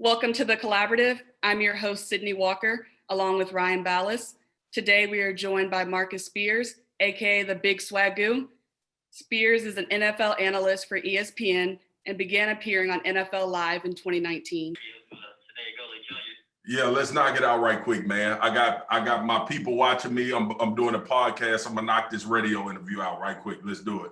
Welcome to The Collaborative. I'm your host, Sydnee Walker, along with Ryan Ballis. Today, we are joined by Marcus Spears, aka the Big Swagoo. Spears is an NFL analyst for ESPN and began appearing on NFL Live in 2019. Yeah, let's knock it out right quick, man. I got my people watching me. I'm doing a podcast. I'm gonna knock this radio interview out right quick. Let's do it.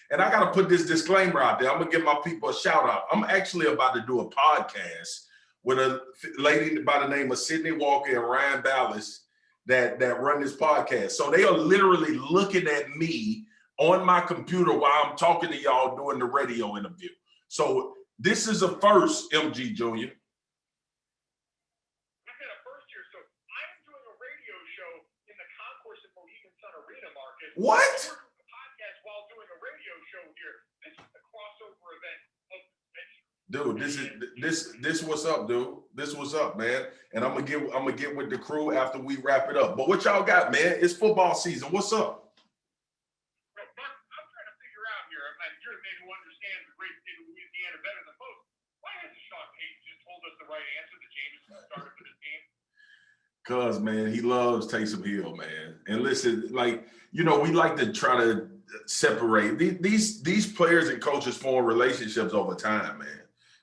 And I gotta put this disclaimer out there. I'm gonna give my people a shout out. I'm actually about to do a podcast with a lady by the name of Sydnee Walker and Ryan Ballis that run this podcast. So they are literally looking at me on my computer while I'm talking to y'all doing the radio interview. So this is a first, MG Jr. What? Podcast while doing a radio show here. This is the crossover event Dude, this what's up, dude. This what's up, man. And I'm gonna get with the crew after we wrap it up. But what y'all got, man? It's football season. What's up? I'm trying to figure out here. You're the man who understands the great state of Louisiana better than most. Why hasn't Sean Payton just told us the right answer that Jameson started for the team? Cause man, he loves Taysom Hill, man. And listen, like, you know, we like to try to separate these players and coaches form relationships over time, man.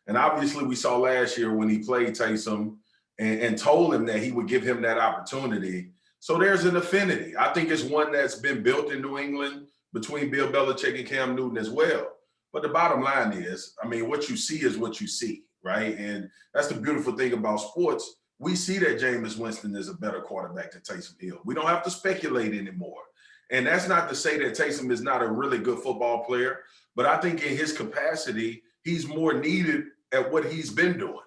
And obviously we saw last year when he played Taysom and told him that he would give him that opportunity. So there's an affinity. I think it's one that's been built in New England between Bill Belichick and Cam Newton as well. But the bottom line is, I mean, what you see is what you see, right? And that's the beautiful thing about sports. We see that Jameis Winston is a better quarterback than Taysom Hill. We don't have to speculate anymore. And that's not to say that Taysom is not a really good football player, but I think in his capacity, he's more needed at what he's been doing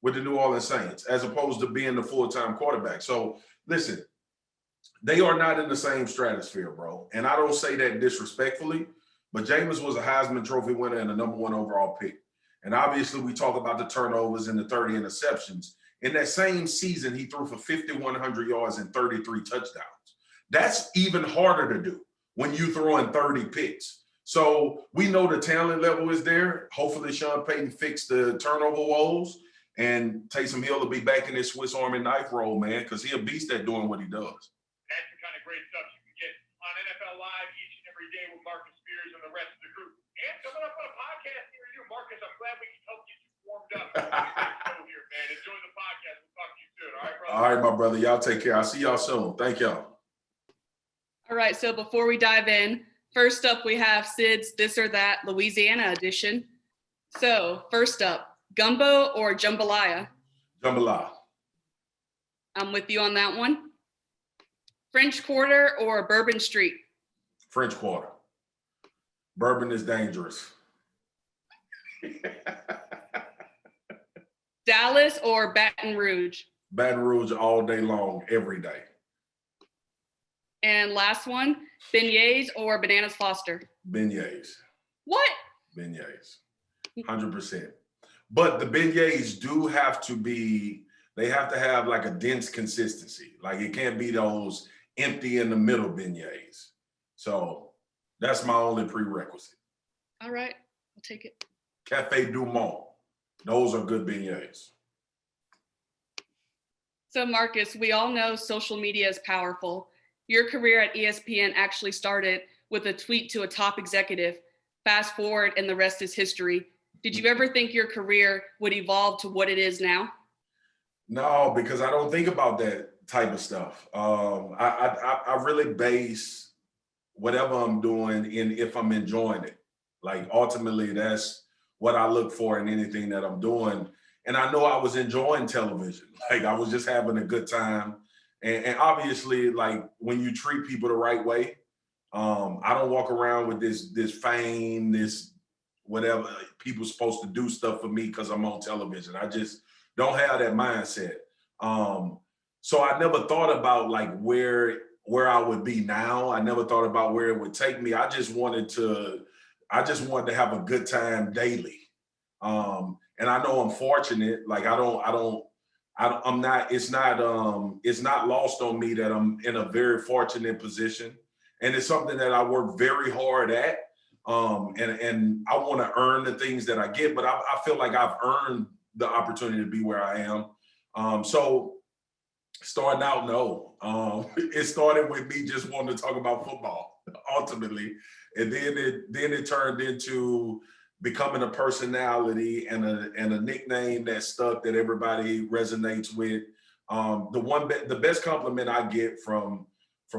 with the New Orleans Saints, as opposed to being the full-time quarterback. So listen, they are not in the same stratosphere, bro. And I don't say that disrespectfully, but Jameis was a Heisman Trophy winner and the #1 overall pick. And obviously we talk about the turnovers and the 30 interceptions. In that same season, he threw for 5,100 yards and 33 touchdowns. That's even harder to do when you throw in 30 picks. So we know the talent level is there. Hopefully Sean Payton fixed the turnover woes and Taysom Hill will be back in his Swiss Army knife role, man, because he's a beast at doing what he does. That's the kind of great stuff you can get on NFL Live each and every day with Marcus Spears and the rest of the group. And coming up on a podcast near you, Marcus, I'm glad we can help get you warmed up. Here, man. Enjoy the podcast. We'll talk to you soon. All right, brother? All right, my brother. Y'all take care. I'll see y'all soon. Thank y'all. All right, so before we dive in, first up we have Sid's This or That Louisiana edition. So first up, gumbo or jambalaya? Jambalaya. I'm with you on that one. French Quarter or Bourbon Street? French Quarter. Bourbon is dangerous. Dallas or Baton Rouge? Baton Rouge all day long, every day. And last one, beignets or Bananas Foster? Beignets. What? Beignets. 100%. But the beignets do have to be, they have to have like a dense consistency. Like it can't be those empty in the middle beignets. So that's my only prerequisite. All right, I'll take it. Cafe Du Monde. Those are good beignets. So Marcus, we all know social media is powerful. Your career at ESPN actually started with a tweet to a top executive. Fast forward and the rest is history. Did you ever think your career would evolve to what it is now? No, because I don't think about that type of stuff. I really base whatever I'm doing in if I'm enjoying it. Like ultimately that's what I look for in anything that I'm doing. And I know I was enjoying television. Like I was just having a good time. And obviously, like when you treat people the right way, I don't walk around with this fame, this whatever. People supposed to do stuff for me because I'm on television. I just don't have that mindset. So I never thought about like where I would be now. I never thought about where it would take me. I just wanted to have a good time daily. And I know I'm fortunate. Like it's not lost on me that I'm in a very fortunate position. And it's something that I work very hard at. And I want to earn the things that I get, but I feel like I've earned the opportunity to be where I am. So starting out, no. It started with me just wanting to talk about football ultimately. And then it turned into becoming a personality and a nickname that stuck, that everybody resonates with. The best compliment I get from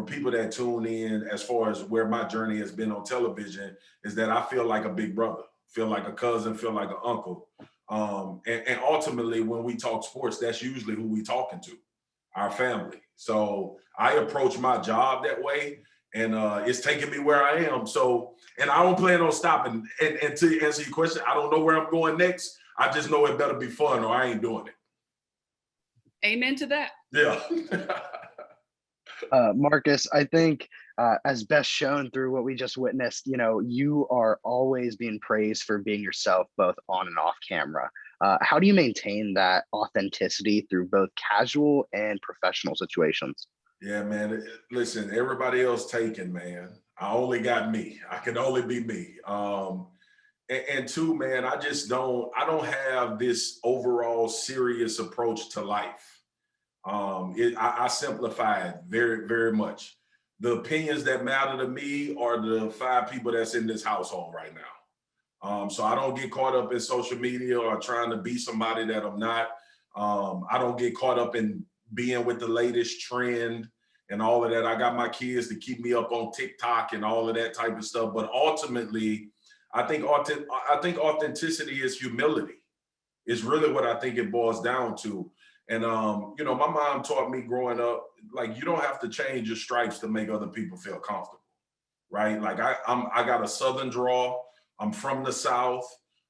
people that tune in, as far as where my journey has been on television, is that I feel like a big brother, feel like a cousin, feel like an uncle. And ultimately, when we talk sports, that's usually who we talking to, our family. So I approach my job that way, and it's taking me where I am. So, and I don't plan on stopping. And to answer your question, I don't know where I'm going next. I just know it better be fun, or I ain't doing it. Amen to that. Yeah. Marcus, I think as best shown through what we just witnessed, you are always being praised for being yourself, both on and off camera. How do you maintain that authenticity through both casual and professional situations? Yeah, man. Listen, everybody else taken, man. I only got me. I can only be me. And two, man, I don't have this overall serious approach to life. I simplify it very, very much. The opinions that matter to me are the 5 people that's in this household right now. So I don't get caught up in social media or trying to be somebody that I'm not. I don't get caught up in being with the latest trend and all of that. I got my kids to keep me up on TikTok and all of that type of stuff. But ultimately, I think authenticity is humility. It's really what I think it boils down to. And, my mom taught me growing up, like, you don't have to change your stripes to make other people feel comfortable, right? Like I got a Southern drawl. I'm from the South.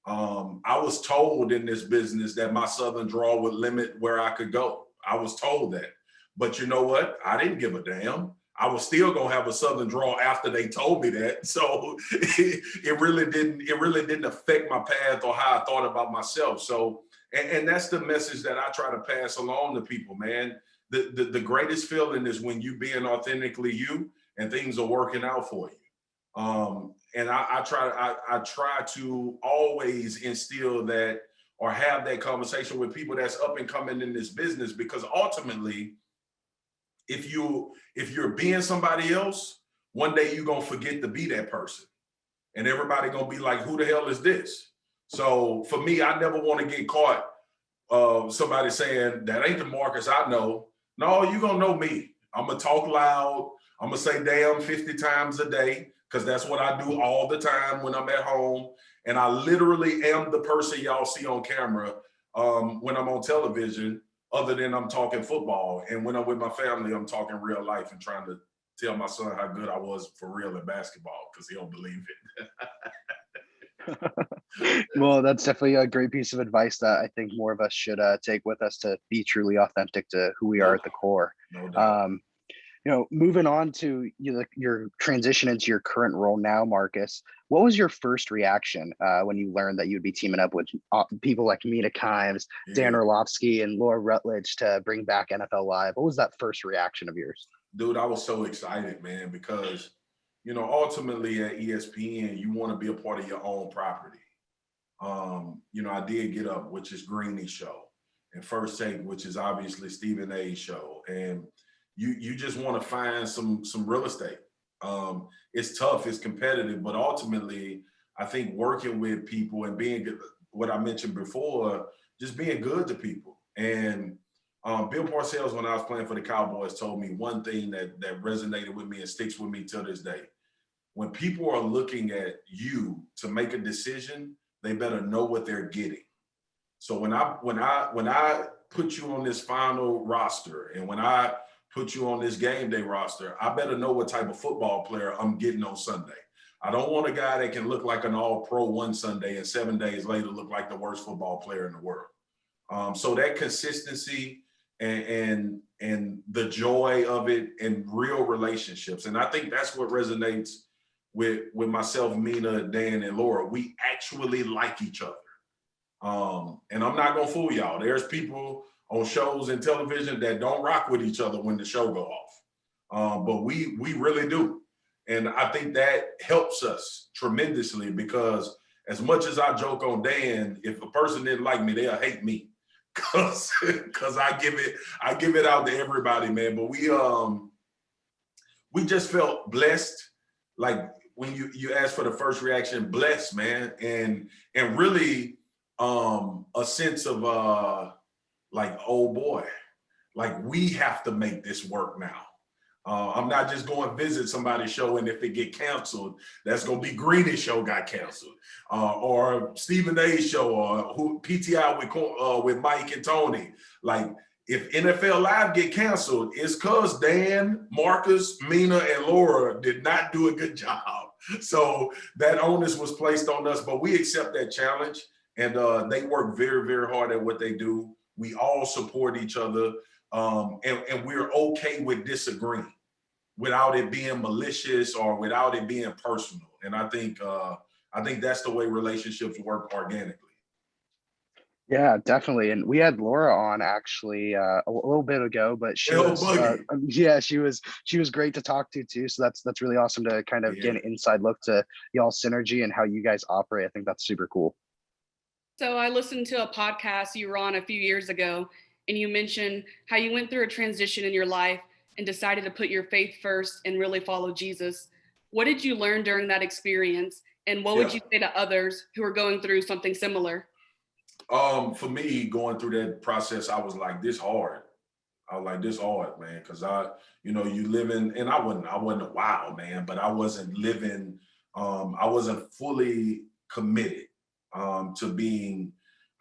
I was told in this business that my Southern drawl would limit where I could go. I was told that. But you know what? I didn't give a damn. I was still gonna have a Southern drawl after they told me that. So it really didn't affect my path or how I thought about myself. So, and that's the message that I try to pass along to people, man. The greatest feeling is when you being authentically you and things are working out for you. And I try to always instill that, or have that conversation with people that's up and coming in this business, because ultimately, if you're being somebody else, one day you're gonna forget to be that person, and everybody gonna be like, who the hell is this? So for me, I never want to get caught somebody saying that ain't the Marcus I know. No, you're gonna know me. I'm gonna talk loud. I'm gonna say damn 50 times a day, because that's what I do all the time when I'm at home. And I literally am the person y'all see on camera when I'm on television, other than I'm talking football. And when I'm with my family, I'm talking real life and trying to tell my son how good I was for real in basketball, because he don't believe it. Well, that's definitely a great piece of advice that I think more of us should take with us, to be truly authentic to who we are at the core. No doubt. Moving on to your transition into your current role now, Marcus, what was your first reaction when you learned that you'd be teaming up with people like Mina Kimes, Dan Orlovsky, and Laura Rutledge to bring back NFL Live? What was that first reaction of yours? Dude, I was so excited, man, because, ultimately at ESPN, you want to be a part of your own property. I did Get Up, which is Greeny's show, and First Take, which is obviously Stephen A's show. And you just want to find some real estate. It's tough, it's competitive, but ultimately, I think working with people and being good, what I mentioned before, just being good to people. And Bill Parcells, when I was playing for the Cowboys, told me one thing that resonated with me and sticks with me till this day. When people are looking at you to make a decision, they better know what they're getting. So when I put you on this final roster, and when I put you on this game day roster, I better know what type of football player I'm getting on Sunday. I don't want a guy that can look like an all-pro one Sunday and 7 days later look like the worst football player in the world. So that consistency and the joy of it, and real relationships. And I think that's what resonates with myself, Mina, Dan, and Laura. We actually like each other. And I'm not gonna fool y'all. There's people on shows and television that don't rock with each other when the show go off. But we really do. And I think that helps us tremendously, because as much as I joke on Dan, if a person didn't like me, they'll hate me. Cause I give it out to everybody, man. But we just felt blessed. Like when you asked for the first reaction, blessed, man. And really a sense of like, oh boy, like we have to make this work now. I'm not just going to visit somebody's show, and if it get canceled, that's going to be Green's show got canceled, or Stephen A's show, or PTI with Mike and Tony. Like if NFL Live get canceled, it's because Dan, Marcus, Mina, and Laura did not do a good job. So that onus was placed on us, but we accept that challenge, and they work very, very hard at what they do. We all support each other. And we're okay with disagreeing without it being malicious or without it being personal. And I think that's the way relationships work organically. Yeah, definitely. And we had Laura on actually a little bit ago, but she was great to talk to too. So that's really awesome to kind of get an inside look to y'all synergy and how you guys operate. I think that's super cool. So I listened to a podcast you were on a few years ago, and you mentioned how you went through a transition in your life and decided to put your faith first and really follow Jesus. What did you learn during that experience? And what would you say to others who are going through something similar? For me, going through that process, I was like, this hard. I was like, this hard, man. Cause you live in, and I wasn't a wild man, but I wasn't living, I wasn't fully committed to being,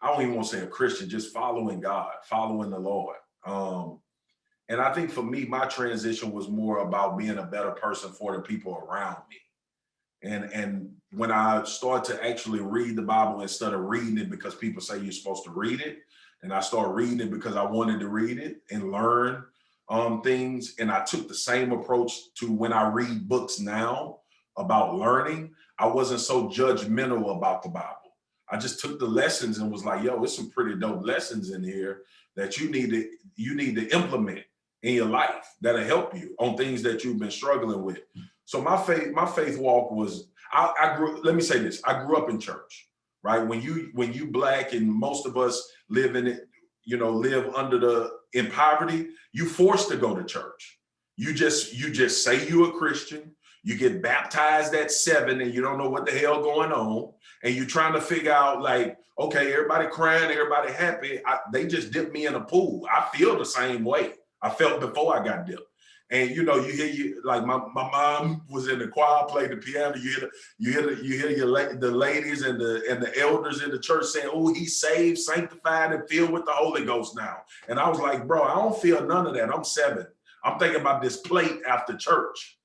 I don't even want to say a Christian, just following God, following the Lord. And I think for me, my transition was more about being a better person for the people around me. And when I started to actually read the Bible instead of reading it because people say you're supposed to read it, and I started reading it because I wanted to read it and learn things. And I took the same approach to when I read books now about learning. I wasn't so judgmental about the Bible. I just took the lessons and was like, yo, there's some pretty dope lessons in here that you need to implement in your life that'll help you on things that you've been struggling with. So my faith walk was, let me say this, I grew up in church, right? When you Black, and most of us live in it, live in poverty, you forced to go to church. You just say you're a Christian. You get baptized at 7 and you don't know what the hell going on. And you're trying to figure out like, okay, everybody crying, everybody happy. They just dipped me in a pool. I feel the same way I felt before I got dipped. And you hear like my mom was in the choir, played the piano. You hear the ladies and the elders in the church saying, "Oh, he's saved, sanctified, and filled with the Holy Ghost now." And I was like, bro, I don't feel none of that. I'm 7. I'm thinking about this plate after church.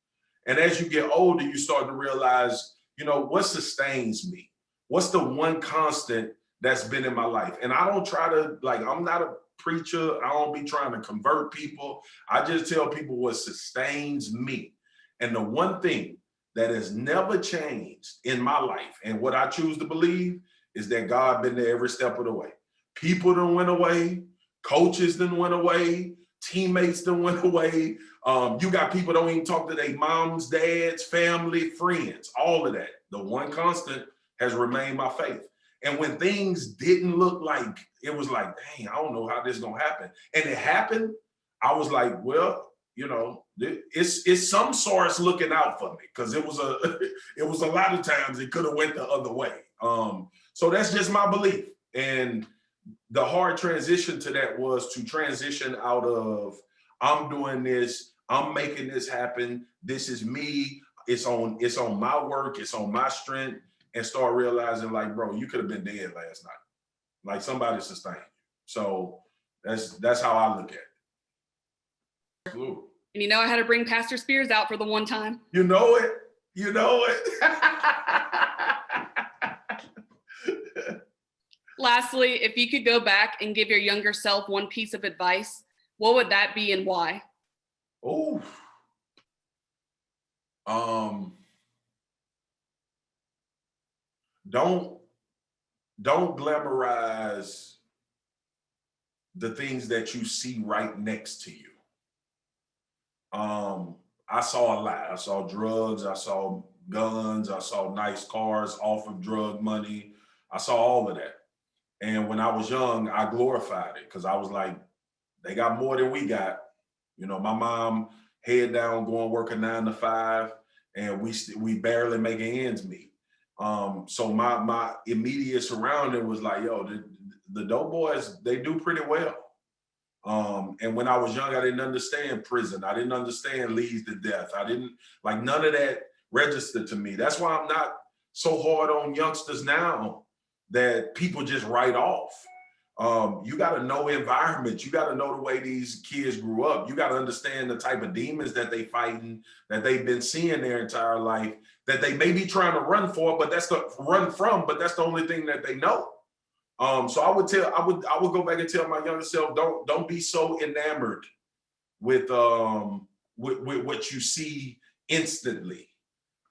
And as you get older, you start to realize, what sustains me? What's the one constant that's been in my life? And I don't try to, I'm not a preacher. I don't be trying to convert people. I just tell people what sustains me. And the one thing that has never changed in my life, and what I choose to believe, is that God been there every step of the way. People done went away. Coaches done went away. Teammates done went away. You got people don't even talk to their moms, dads, family, friends, all of that. The one constant has remained my faith. And when things didn't look like, it was like, dang, I don't know how this is gonna happen. And it happened, I was like, well, it's some source looking out for me, because it was a lot of times it could have went the other way. So that's just my belief. And the hard transition to that was to transition out of, I'm doing this, I'm making this happen, this is me, it's on my work, it's on my strength, and start realizing like, bro, you could have been dead last night. Like somebody sustained you. So that's how I look at it. Absolutely. And I had to bring Pastor Spears out for the one time. You know it. Lastly, if you could go back and give your younger self one piece of advice, what would that be and why? Oh, don't glamorize the things that you see right next to you. I saw a lot. I saw drugs. I saw guns. I saw nice cars off of drug money. I saw all of that. And when I was young, I glorified it because I was like, they got more than we got. You know, my mom head down, going work a 9 to 5, and we barely making ends meet. So my immediate surrounding was like, yo, the dope boys, they do pretty well. And when I was young, I didn't understand prison. I didn't understand leads to death. I didn't like none of that registered to me. That's why I'm not so hard on youngsters now that people just write off. You got to know environment. You got to know the way these kids grew up. You got to understand the type of demons that they fighting, that they've been seeing their entire life, that they may be trying to run for, but that's the only thing that they know. So I would go back and tell my younger self, don't be so enamored with what you see instantly.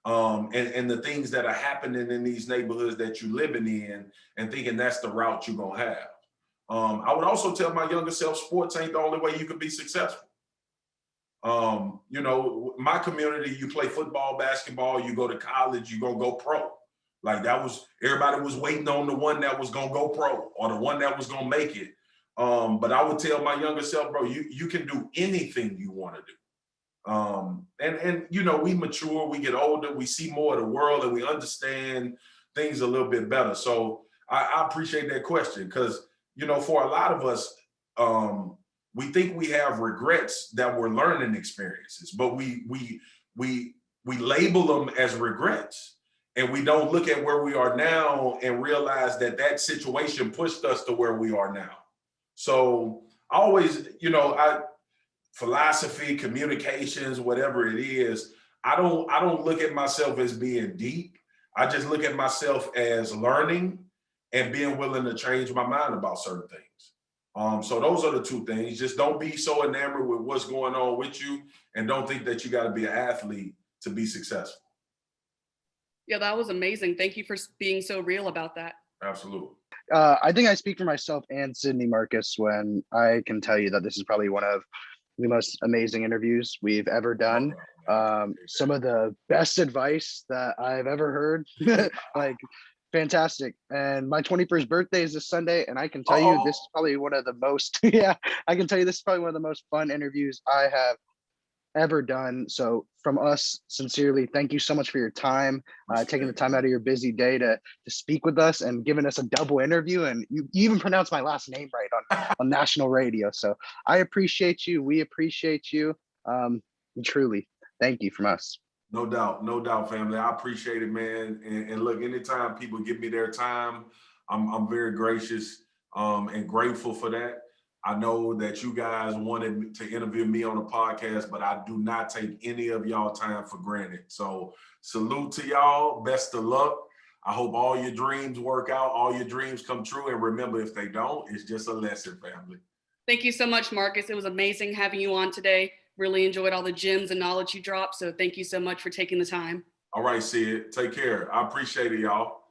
And the things that are happening in these neighborhoods that you're living in and thinking that's the route you're gonna have. I would also tell my younger self, sports ain't the only way you can be successful. You know, my community, you play football, basketball, you go to college, you're gonna go pro. Like everybody was waiting on the one that was gonna go pro or the one that was gonna make it. But I would tell my younger self, bro, you can do anything you want to do. And you know, we mature, we get older, we see more of the world, and we understand things a little bit better. So I appreciate that question because, you know, for a lot of us, we think we have regrets that were learning experiences, but we label them as regrets. And we don't look at where we are now and realize that situation pushed us to where we are now. So I always, you know, philosophy, communications, whatever it is, I don't look at myself as being deep. I just look at myself as learning and being willing to change my mind about certain things. So those are the two things. Just don't be so enamored with what's going on with you, and don't think that you got to be an athlete to be successful. Yeah, that was amazing. Thank you for being so real about that. Absolutely. I think I speak for myself and Sydnee, Marcus, when I can tell you that this is probably one of the most amazing interviews we've ever done. Some of the best advice that I've ever heard, like fantastic. And my 21st birthday is this Sunday, and I can tell you this is probably one of the most, I can tell you this is probably one of the most fun interviews I have ever done. So from us, sincerely, thank you so much for your time, taking the time out of your busy day to speak with us and giving us a double interview. And you even pronounced my last name right on national radio. So I appreciate you. We appreciate you. Truly, thank you from us. No doubt, family. I appreciate it, man. And look, anytime people give me their time, I'm very gracious and grateful for that. I know that you guys wanted to interview me on a podcast, but I do not take any of y'all time for granted. So salute to y'all. Best of luck. I hope all your dreams work out, all your dreams come true. And remember, if they don't, it's just a lesson, family. Thank you so much, Marcus. It was amazing having you on today. Really enjoyed all the gems and knowledge you dropped. So thank you so much for taking the time. All right, Sid. Take care. I appreciate it, y'all.